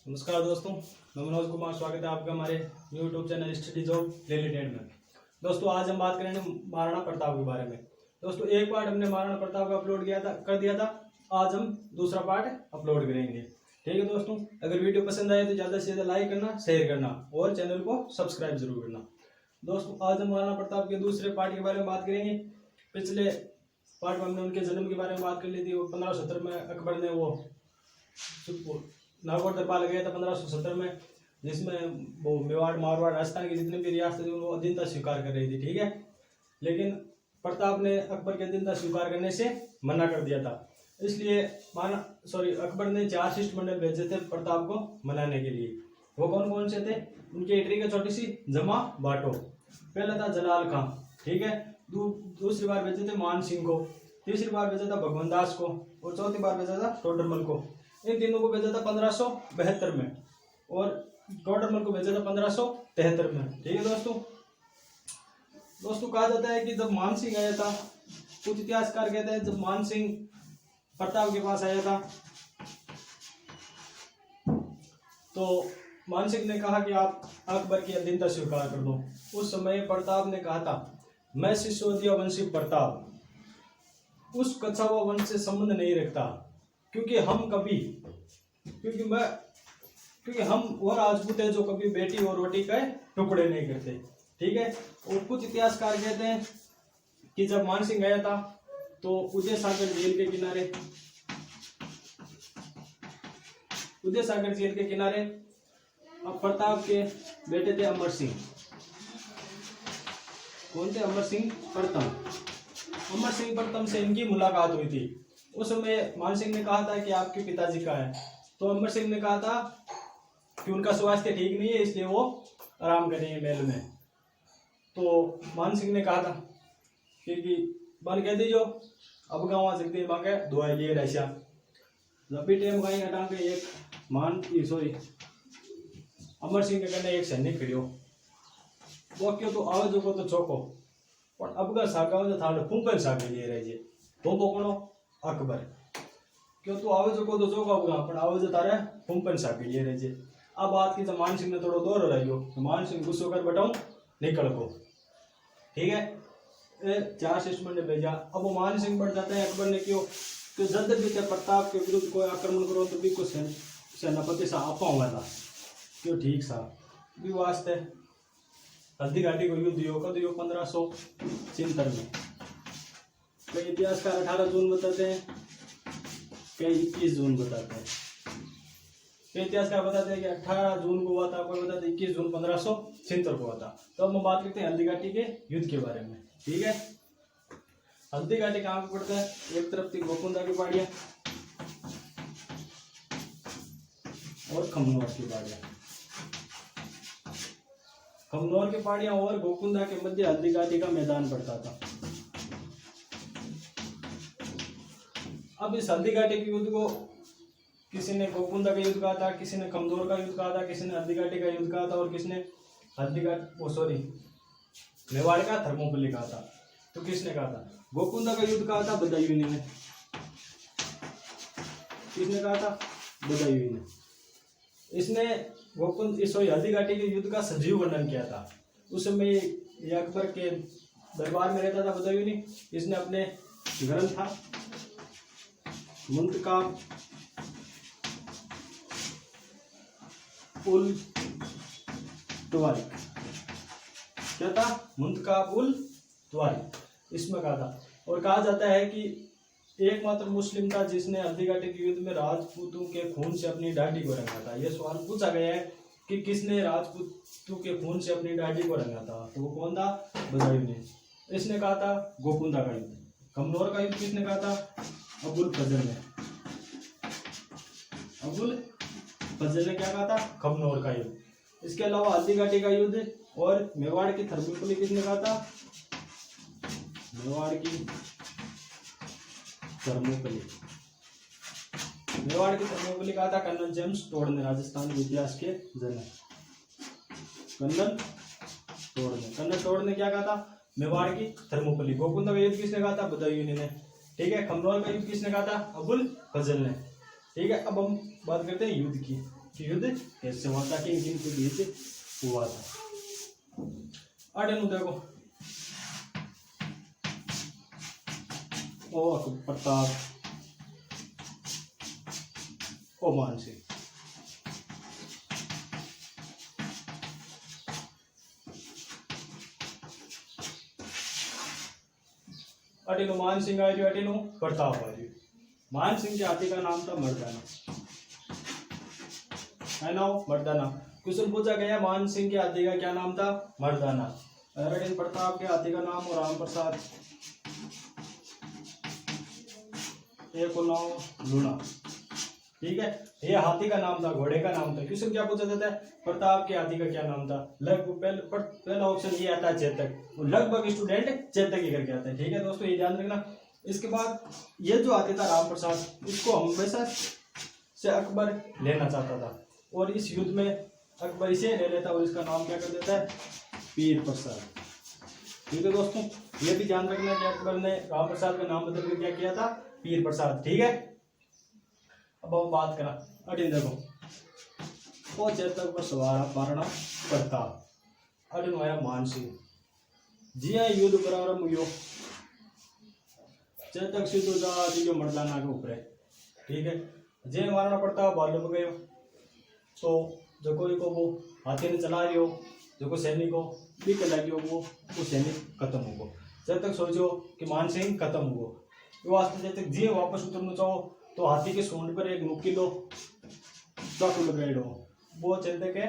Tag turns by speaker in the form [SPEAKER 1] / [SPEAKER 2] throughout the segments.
[SPEAKER 1] नमस्कार दोस्तों, मैं मनोज कुमार। स्वागत है आपका हमारे YouTube channel study job related में। दोस्तों आज हम बात करेंगे महाराणा प्रताप के बारे में। दोस्तों एक पार्ट हमने महाराणा प्रताप का अपलोड कर दिया था। आज हम दूसरा पार्ट अपलोड करेंगे। ठीक है दोस्तों, अगर वीडियो पसंद आए तो ज़्यादा से ज़्यादा लाइक करना, शेयर करना और चैनल को सब्सक्राइब जरूर करना। दोस्तों आज हम महाराणा प्रताप के दूसरे पार्ट के बारे में बात करेंगे। पिछले पार्ट में हमने उनके जन्म के बारे में बात कर ली थी। वो 1570 में अकबर ने वो नागौर दरबार लगाया था 1570 में, जिसमें वो मेवाड़, मारवाड़, राजस्थान की जितनी भी रियासतें थी वो अधीनता स्वीकार कर रही थी। ठीक है, लेकिन प्रताप ने अकबर की अधीनता स्वीकार करने से मना कर दिया था। इसलिए अकबर ने 4 शिष्टमंडल भेजे थे प्रताप को मनाने के लिए। वो कौन कौन से थे? उनकी एंट्री का छोटी सी जमा बाटो। पहला था जलाल खां, ठीक है। दूसरी बार भेजे थे मान सिंह को, तीसरी बार भेजा था भगवान दास को और चौथी बार भेजा था टोडरमल को। इन तीनों को भेजा था 1572 में और टोडरमल को भेजा था 1573 में। ठीक है दोस्तों कहा जाता है कि जब मान सिंह आया था, कुछ इतिहासकार कहते हैं जब मान सिंह प्रताप के पास आया था तो मान सिंह ने कहा कि आप अकबर की अधीनता स्वीकार कर दो। उस समय प्रताप ने कहा था, मैं सिसोदिया वंशी प्रताप उस कछावा वंश से संबंध नहीं रखता, क्योंकि हम और राजपूत है जो कभी बेटी और रोटी का टुकड़े नहीं करते। ठीक है। और कुछ इतिहासकार कहते हैं कि जब मान सिंह गया था तो उदय सागर झील के किनारे प्रताप के बेटे थे अमर सिंह। कौन थे? अमर सिंह प्रथम से इनकी मुलाकात हुई थी। उस समय मान सिंह ने कहा था कि आपके पिताजी का है, तो अमर सिंह ने कहा था कि उनका स्वास्थ्य ठीक नहीं है, इसलिए वो आराम करेंगे महल में। तो मान सिंह ने कहा था कि बन कह दीजो अब गाँव आ सकते मांगे दुआई लिए रैसा जब भी टेम गाई हटा के एक अमर सिंह के कहने एक सैनिक खड़ियो वो क्यों तो आवे जो को तो चौको पर अब का सागा जो था फूंकन सागे लिए रहे वो बोकणो अकबर क्यों तो आवे जो को तो चौको अब पर आवे जो तारे फूंकन सागे लिए रहे। अब बात की तो मान सिंह ने थोड़ा दौर रहियो तो मान सिंह गुस्सो कर बताऊं निकल को। ठीक है, 4 शिष्टमंडल भेजा। अब वो मान सिंह बढ़ जाते हैं। अकबर ने क्यों तो जल्द भी थे प्रताप के विरुद्ध कोई आक्रमण करो तो भी को सेनापति सा आपा हुआ था क्यों ठीक सा भी वास्ते हल्दी घाटी को युद्ध योग 1573 में। कई इतिहासकार 18 जून बताते हैं, कई 21 जून बताते हैं। कई इतिहासकार बताते हैं कि 18 जून को हुआ था, कोई बताते 21 जून 1573 को हुआ था। तो अब हम बात करते हैं हल्दी घाटी के युद्ध के बारे में। ठीक है, हल्दी घाटी कहाँ पे पड़ता है? एक तरफ थी गोकुंदा की पहाड़ियां और खमनोर की पहाड़ियां। खमनोर की पहाड़ियां और गोकुंदा के मध्य हल्दी घाटी का मैदान पड़ता था। अब इस हल्दी घाटी के युद्ध को किसी ने गोकुंदा का युद्ध कहा था, किसी ने खमनोर का युद्ध कहा था, किसी ने हल्दी घाटी का युद्ध कहा था और किसने मेवाड़ का थर्मोपल्ली कहा था। तो किसने कहा था? गोकुंदा का युद्ध कहा था बदायूं ने। किसने कहा था? बदायूं ने। इसने हल्दी घाटी के युद्ध का सजीव वर्णन किया था। उस समय ये अकबर के दरबार में रहता था बदायूं। इसने अपने ग्रंथ था मुंतकाब उल तवारीख, क्या था? मुंतकाब उल तवारीख इसमें कहा था। और कहा जाता है कि एकमात्र मुस्लिम था जिसने हल्दी घाटी के युद्ध में राजपूतों के खून से अपनी दाढ़ी को रंगा था। यह सवाल पूछा गया है कि किसने राजपूतों के खून से अपनी दाढ़ी को रंगा था, तो वो कौन था? बदायूं ने। इसने कहा था गोकुंदा का युद्ध। खमनोर का युद्ध किसने कहा था? अबुल फजल ने क्या कहा था? खमनोर का युद्ध। इसके अलावा हल्दी घाटी का युद्ध और मेवाड़ की थर्मोपल्ली किसने कहा था? मेवाड़ की थर्मोपल्ली कहा था कर्नल जेम्स टोड ने, राजस्थान के इतिहास के जनक कर्नल टोड ने क्या कहा था? मेवाड़ की थर्मोपल्ली। गोकुंदा का युद्ध किसने कहा था? बदायूं ने। ठीक है, खमनोर का युद्ध किसने कहा था? अबुल फजल ने। ठीक है, अब हम बात करते हैं युद्ध की। कि युद्ध कैसे हुआ था, किन किन के बीच हुआ था। आगे नु देखो ओ प्रताप ओ मान सिंह। अटिनो मान सिंह आ रही, अटिनो प्रताप आ रही। मान सिंह के हाथी का नाम था मर्दाना, है ना, मर्दाना। क्वेश्चन पूछा गया मान सिंह के हाथी का क्या नाम था, मर्दाना। अटिन प्रताप के हाथी का नाम और राम प्रसाद, एक नाम लूना, ठीक है। ये हाथी का नाम था, घोड़े का नाम था। क्वेश्चन क्या पूछा जाता है, प्रताप के हाथी का क्या नाम था। लगभग पहला ऑप्शन ये आता है चेतक, लगभग स्टूडेंट चेतक ही करके आता है, ठीक है दोस्तों, ये ध्यान रखना। इसके बाद ये जो हाथी था राम प्रसाद, इसको हमेशा से अकबर लेना चाहता था और इस युद्ध में अकबर इसे ले लेता और इसका नाम क्या कर देता है, पीर प्रसाद, ठीक है दोस्तों। ये भी ध्यान रखना कि अकबर ने राम प्रसाद का नाम बदल कर क्या किया था, पीर प्रसाद, ठीक है। अब हम बात करा अटिन देखो, वो चेतक पर सवार पारणा प्रताप, अटिन आया मान सिंह। जी हाँ, युद्ध प्रारंभ हुआ, चेतक सीधो जा मर्दाना के ऊपर, ठीक है। जे महाराणा प्रताप भालू गयो तो जो कोई को वो हाथी ने चला रही हो, जो को सैनिक को बीक लगी हो, वो सैनिक खत्म हो गो। चेतक सोचो कि मान सिंह खत्म हो गो, वास्ते चेतक जी वापस उतरना चाहो तो हाथी के सूंड पर एक नुकीलो चाकू लगाई दो, वो चेतक के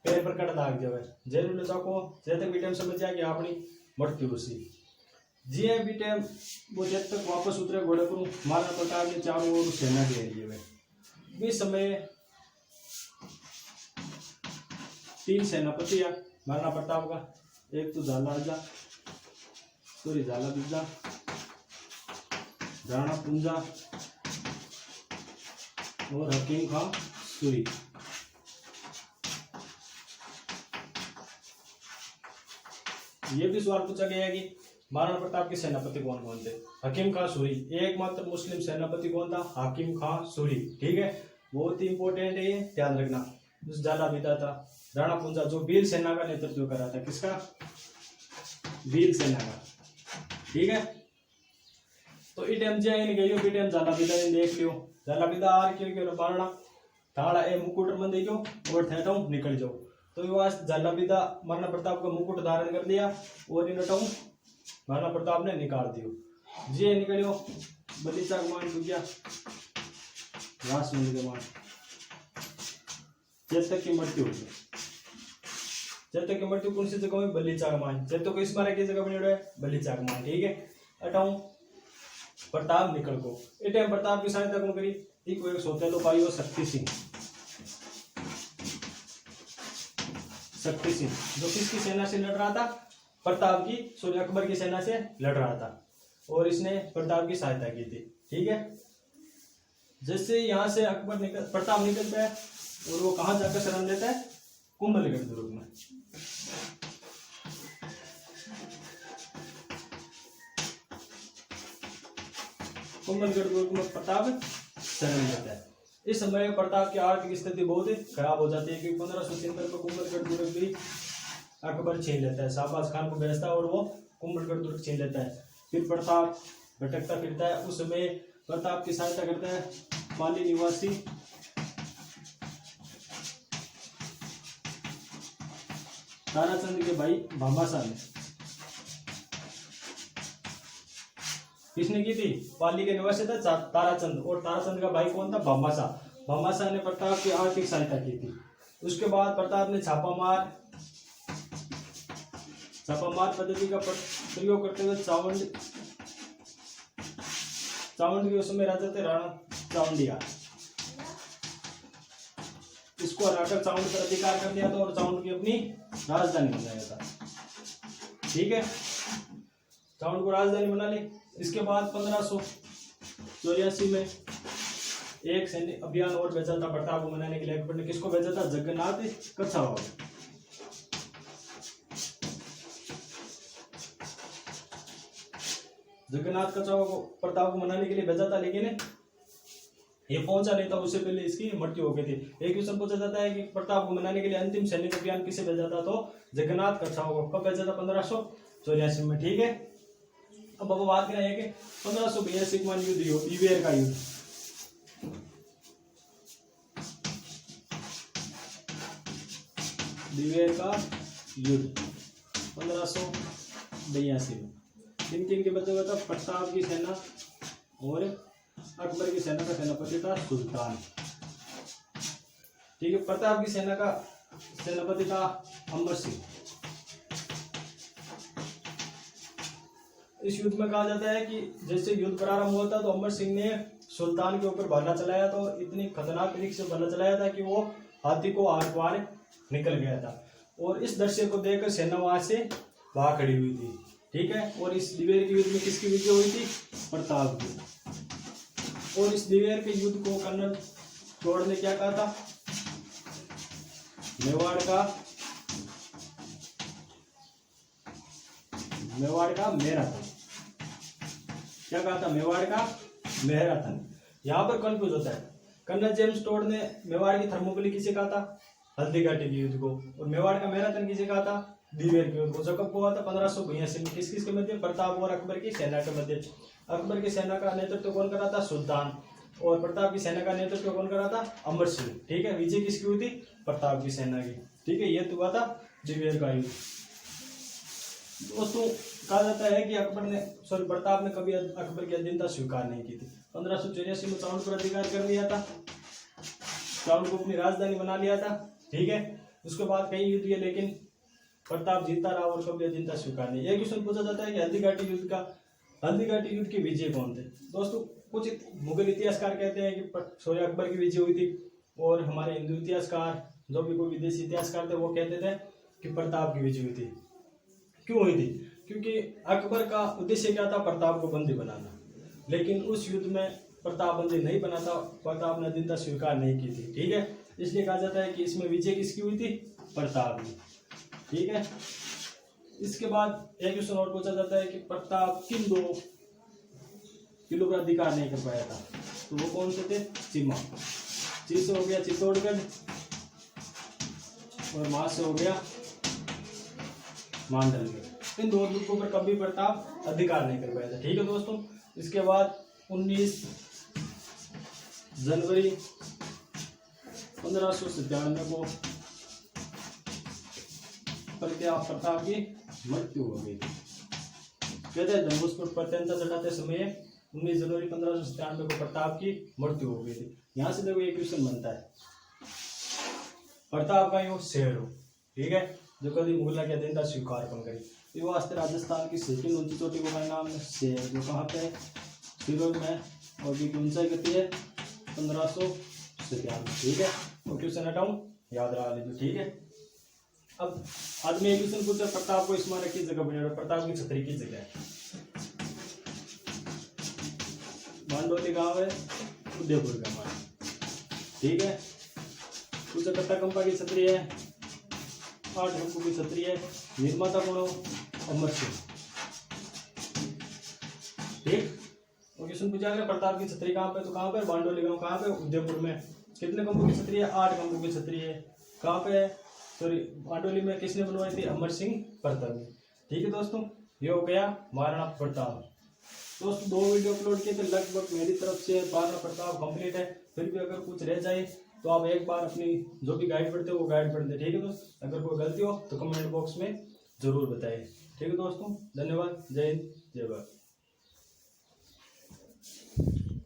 [SPEAKER 1] पैर पर कट दाग जावे। जरूर चाकू चेतक भी टाइम समझ जाए कि अपनी मृत्यु उसी जी है भी टाइम। वो चेतक वापस उतरे घोड़े पर, महाराणा प्रताप ने चारों ओर सेना घेर लिए। इस समय 3 सेनापति है महाराणा प्रताप का, एक तो झाला बिरजा, राणा पुंजा और हकीम खां सूरी। ये भी सवाल पूछा गया है कि महाराणा प्रताप के सेनापति कौन कौन थे। हकीम खां सूरी, एकमात्र मुस्लिम सेनापति कौन था, हकीम खां सूरी, ठीक है। बहुत ही इंपॉर्टेंट है, ये ध्यान रखना। जाला बिदा था। राणा पुंजा जो वीर सेना का नेतृत्व कर रहा था, किसका, वीर सेना का, ठीक है। तो ई टाइम जे इन गयो, बी टाइम जाला बिदा ने देख लियो, जाला बिदा आर क्यों बारणा थाड़ा ए मुकुट मन देखो और ठहराओ निकल जाओ। तो ये जाला बिदा महाराणा प्रताप का मुकुट धारण कर लिया और इन हटाऊं महाराणा प्रताप ने निकाल दियो। जे निकलियो बलीचा मान दुगिया रास के मान, चेतक की मृत्यु हुई। चेतक की मृत्यु कौन सी जगह में, बलीचा मान। चेतक को इस बार की जगह बनी है, बलीचा मान, ठीक है। हटाऊं प्रताप निकल को, ए टाइम प्रताप की सहायता कौन करी, एक सौतेलो भाई शक्ति सिंह, शक्ति सिंह जो किसकी सेना से लड़ रहा था, प्रताप की सॉरी अकबर की सेना से लड़ रहा था और इसने प्रताप की सहायता की थी, ठीक है। जैसे यहाँ से प्रताप निकलता है और वो कहाँ जाकर शरण लेता है, कुंभलगढ़ दुर्ग में। कुंभलगढ़ दुर्ग में प्रताप शरण लेता है। इस समय प्रताप की आर्थिक स्थिति बहुत खराब हो जाती है क्योंकि 1573 को कुंभलगढ़ दुर्ग भी अकबर छीन लेता है, शाहबाज खान को बेचता है और वो कुंभलगढ़ दुर्ग छीन लेता है। फिर प्रताप भटकता फिरता है, उस समय प्रताप की सहायता करता है पाली निवासी ताराचंद के भाई भामाशाह ने। किसने की थी, पाली के निवासी था ताराचंद और ताराचंद का भाई कौन था, भामाशाह। भामाशाह ने प्रताप की आर्थिक सहायता की थी। उसके बाद प्रताप ने छापामार पद्धति का प्रयोग करते हुए चावंड के उस समय राजा थे राणा चावंडिया, इसको हराकर चावंड पर अधिकार कर दिया था और चावंड की अपनी राजधानी बनाया था, ठीक है। चावंड को राजधानी बना ली। इसके बाद 1584 में एक सैन्य अभियान और भेजा था प्रताप को मनाने के लिए। अकबर ने किसको भेजा था, जगन्नाथ कच्छावा। जगन्नाथ कच्छावा को प्रताप को मनाने के लिए भेजा था, लेकिन ये पहुंचा नहीं था, उससे पहले इसकी मृत्यु हो गई थी। एक क्वेश्चन पूछा जाता है कि प्रताप को मनाने के लिए अंतिम सैनिक अभियान किसे भेजा था, तो जगन्नाथ कच्छाप को। कब भेजा था? 1584 में। ठीक है, अब बात करें कि 1582 में युद्ध, ईवेर का युद्ध। ईवेर का युद्ध 1582 में किन किन के बचे हुए था? प्रताप की सेना और अकबर की सेना का सेनापति था सुल्तान। ठीक है, प्रताप की सेना का सेनापति था अमर सिंह। इस युद्ध में कहा जाता है कि जैसे युद्ध प्रारंभ हुआ था तो अमर सिंह ने सुल्तान के ऊपर भाला चलाया, तो इतनी खतरनाक तरीके से भाला चलाया था कि वो हाथी को आर पार निकल गया था। और इस दृश्य को देखकर सेना वहां से भाग खड़ी हुई थी। ठीक है, और इस दिवेर के युद्ध में किसकी विजय हुई थी? प्रताप की। और इस दिवेर के युद्ध को कर्नल टोड ने क्या कहा था? मेवाड़ का मैराथन। क्या कहा था? मेवाड़ का मैराथन। यहाँ पर कंफ्यूज होता है। कर्नल जेम्स टोड ने मेवाड़ की थर्मोपली किसे कहा था? हल्दी घाटी के युद्ध को। और मेवाड़ का मैराथन किसे कहा था? दिवेर के युद्ध को। जो कब हुआ था? 1582 में। किस किस के मध्य? प्रताप और अकबर की सेना के मध्य। अकबर की सेना का नेतृत्व कौन कर रहा था? सुल्तान। और प्रताप की सेना का नेतृत्व कौन कर रहा था? अमर सिंह। ठीक है, विजय किसकी हुई थी? प्रताप की सेना की। ठीक है, यह तो हुआ था दिवेर का युद्ध। दोस्तों, कहा जाता है कि प्रताप ने कभी अकबर की अधीनता स्वीकार नहीं की थी। 1584 में चावल पर अधिकार कर लिया था, चावल को अपनी राजधानी बना लिया था। ठीक है, उसके बाद कई युद्ध किए लेकिन प्रताप जीता रहा और कभी अधीनता स्वीकार नहीं। एक क्वेश्चन पूछा जाता है कि हल्दी घाटी युद्ध के विजय कौन थे? दोस्तों, कुछ मुगल इतिहासकार कहते हैं कि अकबर की विजय हुई थी, और हमारे हिंदू इतिहासकार, जो भी कोई विदेशी इतिहासकार थे, वो कहते थे कि प्रताप की विजय हुई थी। क्यों हुई थी? क्योंकि अकबर का उद्देश्य क्या था? प्रताप को बंदी बनाना। लेकिन उस युद्ध में प्रताप बंदी नहीं बना था, प्रताप ने अधीनता स्वीकार नहीं की थी। ठीक है, इसलिए कहा जाता है कि इसमें विजय किसकी हुई थी? प्रताप की। ठीक है, इसके बाद एक क्वेश्चन और पूछा जाता है कि प्रताप किन दो किलो का अधिकार नहीं कर पाया था, तो वो कौन से थे? सीमा से हो गया चित्तौड़गढ़, और मां से हो गया मांडलगढ़। इन दो दुर्गों पर कभी प्रताप अधिकार नहीं कर पाया था। ठीक है दोस्तों, इसके बाद 19 जनवरी 1597 को प्रताप की मृत्यु हो गई। कहते हैं जम्बूसपुर प्रत्यंता चढ़ाते समय 19 जनवरी 1597 को प्रताप की मृत्यु हो गई थी। यहाँ से देखो एक क्वेश्चन बनता है, प्रताप का यो शेर हो, ठीक है, जो कभी मुगला की अधीनता स्वीकार कौन करी? ये वास्ते राजस्थान की सेकंड ऊंची चोटी को का नाम है शेर, जो कहाँ पे? सिरोही में, और की ऊंचाई कितनी है? 1597। ठीक है, और क्वेश्चन हटाऊं, याद रहा लीजिए। ठीक है, अब आज मैं एक क्वेश्चन पूछा, प्रताप को स्मारक की जगह बने, प्रताप की छतरी की जगह है? मांडोली गांव है, उदयपुर का मान। ठीक है, पूछा कत्ता कंपा की छतरी है, 8 कंपू की छतरी है, निर्माता कौन हो? अमर सिंह। ठीक, और क्वेश्चन पूछा गया प्रताप की छतरी कहाँ पे? तो कहाँ पे? बांडोली गांव। कहाँ पे? उदयपुर में। कितने कंपू की छतरी है? 8 कंपू की छतरी है। कहाँ पे है? सॉरी, बांडोली में। किसने बनवाई थी? अमर सिंह प्रताप ने। ठीक है दोस्तों, ये हो गया महाराणा प्रताप। दोस्तों 2 वीडियो अपलोड किए थे, लगभग मेरी तरफ से महाराणा प्रताप कंप्लीट है। फिर भी अगर कुछ रह जाए तो आप एक बार अपनी जो भी गाइड पढ़ते हो वो गाइड पढ़ दे। ठीक है दोस्त, अगर कोई गलती हो तो कमेंट बॉक्स में जरूर बताइए। ठीक है दोस्तों, धन्यवाद। जय हिंद, जय भारत।